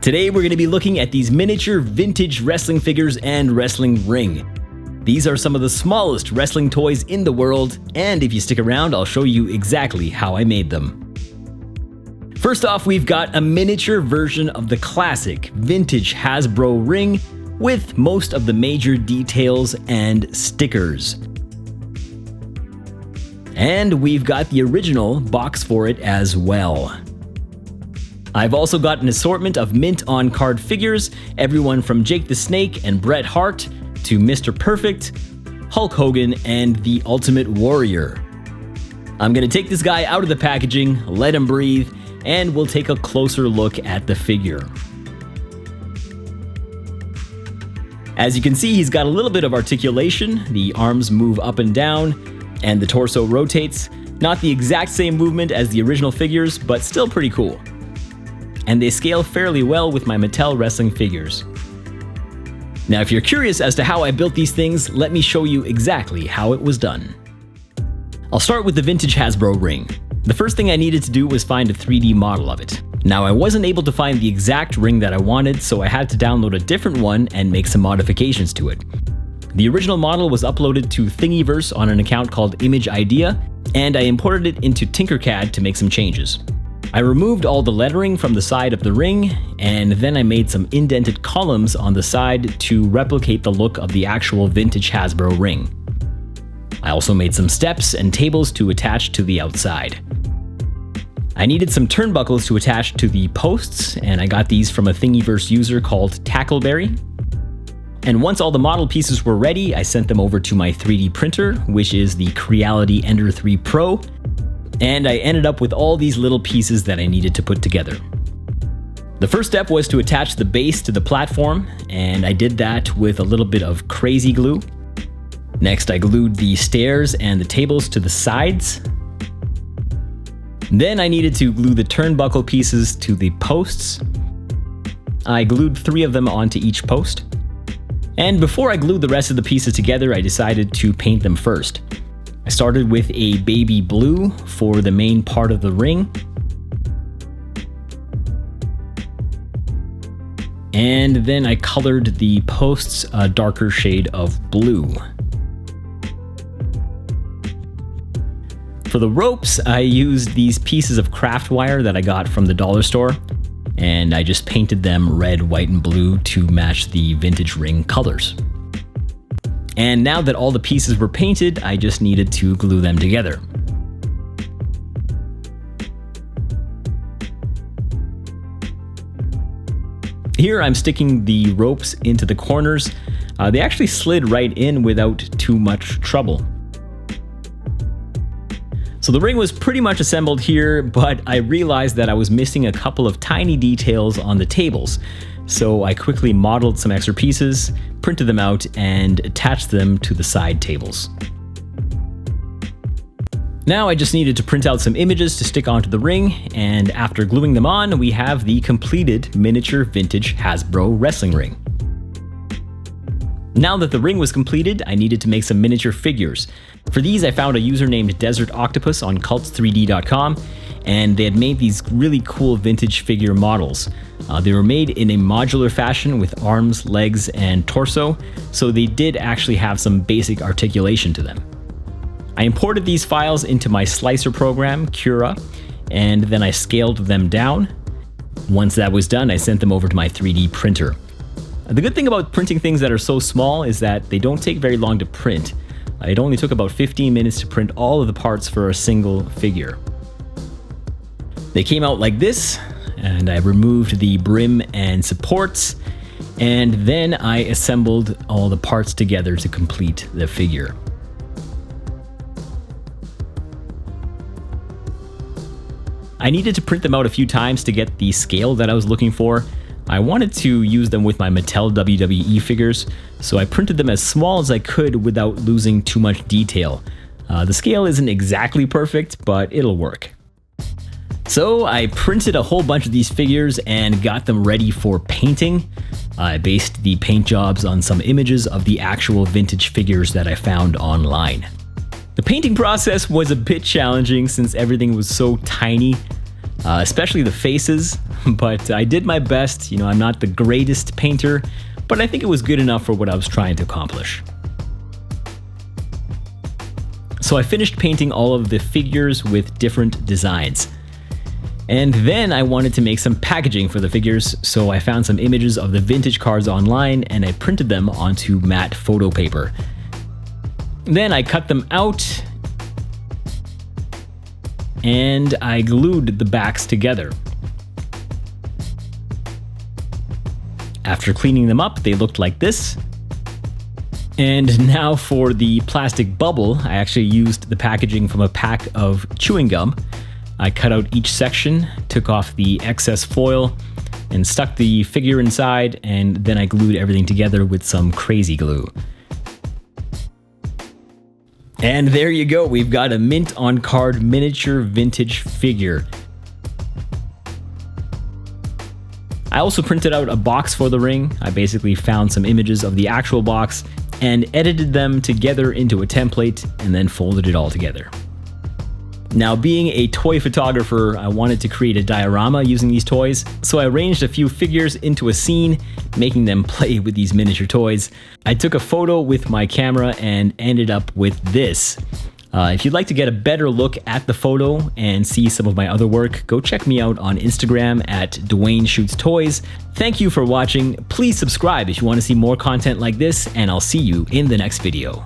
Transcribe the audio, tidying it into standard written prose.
Today we're going to be looking at these miniature vintage wrestling figures and wrestling ring. These are some of the smallest wrestling toys in the world, and if you stick around, I'll show you exactly how I made them. First off, we've got a miniature version of the classic vintage Hasbro ring with most of the major details and stickers. And we've got the original box for it as well. I've also got an assortment of mint on card figures, everyone from Jake the Snake and Bret Hart to Mr. Perfect, Hulk Hogan, and the Ultimate Warrior. I'm gonna take this guy out of the packaging, let him breathe, and we'll take a closer look at the figure. As you can see, he's got a little bit of articulation, the arms move up and down, and the torso rotates. Not the exact same movement as the original figures, but still pretty cool. And they scale fairly well with my Mattel wrestling figures. Now, if you're curious as to how I built these things, let me show you exactly how it was done. I'll start with the vintage Hasbro ring. The first thing I needed to do was find a 3D model of it. Now, I wasn't able to find the exact ring that I wanted, so I had to download a different one and make some modifications to it. The original model was uploaded to Thingiverse on an account called Image Idea, and I imported it into Tinkercad to make some changes. I removed all the lettering from the side of the ring, and then I made some indented columns on the side to replicate the look of the actual vintage Hasbro ring. I also made some steps and tables to attach to the outside. I needed some turnbuckles to attach to the posts, and I got these from a Thingiverse user called Tackleberry. And once all the model pieces were ready, I sent them over to my 3D printer, which is the Creality Ender 3 Pro, and I ended up with all these little pieces that I needed to put together. The first step was to attach the base to the platform, and I did that with a little bit of crazy glue. Next, I glued the stairs and the tables to the sides. Then I needed to glue the turnbuckle pieces to the posts. I glued 3 of them onto each post. And before I glued the rest of the pieces together, I decided to paint them first. I started with a baby blue for the main part of the ring. And then I colored the posts a darker shade of blue. For the ropes, I used these pieces of craft wire that I got from the dollar store, and I just painted them red, white, and blue to match the vintage ring colors. And now that all the pieces were painted, I just needed to glue them together. Here I'm sticking the ropes into the corners. They actually slid right in without too much trouble. So the ring was pretty much assembled here, but I realized that I was missing a couple of tiny details on the tables. So I quickly modeled some extra pieces, printed them out, and attached them to the side tables. Now I just needed to print out some images to stick onto the ring, and after gluing them on, we have the completed miniature vintage Hasbro wrestling ring. Now that the ring was completed, I needed to make some miniature figures. For these, I found a user named Desert Octopus on cults3d.com, and they had made these really cool vintage figure models. They were made in a modular fashion with arms, legs, and torso, so they did actually have some basic articulation to them. I imported these files into my slicer program, Cura, and then I scaled them down. Once that was done, I sent them over to my 3D printer. The good thing about printing things that are so small is that they don't take very long to print. It only took about 15 minutes to print all of the parts for a single figure. They came out like this, and I removed the brim and supports, and then I assembled all the parts together to complete the figure. I needed to print them out a few times to get the scale that I was looking for. I wanted to use them with my Mattel WWE figures, so I printed them as small as I could without losing too much detail. The scale isn't exactly perfect, but it'll work. So I printed a whole bunch of these figures and got them ready for painting. I based the paint jobs on some images of the actual vintage figures that I found online. The painting process was a bit challenging since everything was so tiny. especially the faces, but I did my best. You know, I'm not the greatest painter, but I think it was good enough for what I was trying to accomplish. So I finished painting all of the figures with different designs. And then I wanted to make some packaging for the figures, so I found some images of the vintage cards online and I printed them onto matte photo paper. Then I cut them out and I glued the backs together. After cleaning them up, they looked like this. And now for the plastic bubble, I actually used the packaging from a pack of chewing gum. I cut out each section, took off the excess foil, and stuck the figure inside, and then I glued everything together with some crazy glue. And there you go, we've got a mint on card miniature vintage figure. I also printed out a box for the ring. I basically found some images of the actual box and edited them together into a template and then folded it all together. Now, being a toy photographer, I wanted to create a diorama using these toys, so I arranged a few figures into a scene, making them play with these miniature toys. I took a photo with my camera and ended up with this. If you'd like to get a better look at the photo and see some of my other work, go check me out on Instagram at Dwayne Shoots Toys. Thank you for watching. Please subscribe if you want to see more content like this, and I'll see you in the next video.